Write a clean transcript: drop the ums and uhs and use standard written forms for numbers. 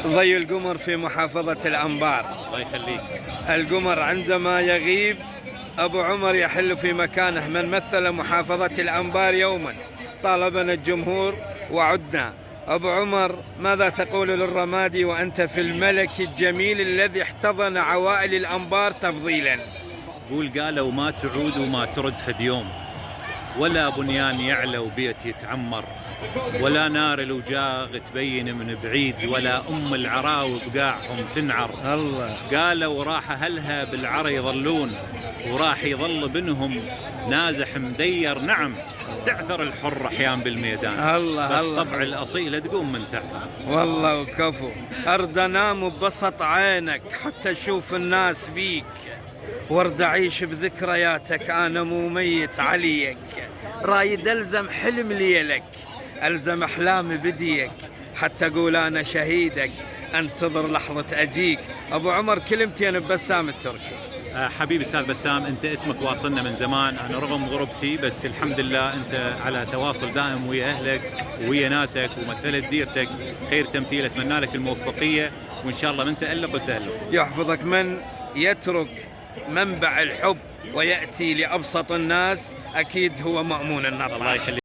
ضي القمر في محافظة الأنبار. الله يخليك. القمر عندما يغيب أبو عمر يحل في مكانه. من مثل محافظة الأنبار يوما طالبنا الجمهور وعدنا. أبو عمر، ماذا تقول للرمادي وأنت في الملك الجميل الذي احتضن عوائل الأنبار تفضيلا؟ قالوا ما تعود وما ترد فد يوم، ولا بنيان يعلى وبيت يتعمر، ولا نار الوجاغ تبين من بعيد، ولا العراوي بقاعهم تنعر. الله. قالوا راح أهلها بالعرى يظلون، وراح يظل بينهم نازح مدير. نعم، تعثر الحر أحيان بالميدان، الله بس الله. طبع الأصيلة تقوم من تحت. والله وكفو. أرد أنام ببسط عينك حتى أشوف الناس بيك، وارد أعيش بذكرياتك أنا مو ميت عليك. رايد ألزم حلم ليلك، ألزم أحلامي بديك، حتى أقول أنا شهيدك أنتظر لحظة أجيك. أبو عمر، كلمتين ببسام التركي. حبيبي أستاذ بسام، أنت اسمك واصلنا من زمان. أنا رغم غربتي بس الحمد لله أنت على تواصل دائم ويا أهلك ويا ناسك، ومثلت ديرتك خير تمثيل. أتمنى لك الموفقية، وإن شاء الله من تألق وتألق. يحفظك. من يترك منبع الحب ويأتي لأبسط الناس أكيد هو مأمون النظر. الله يخليك.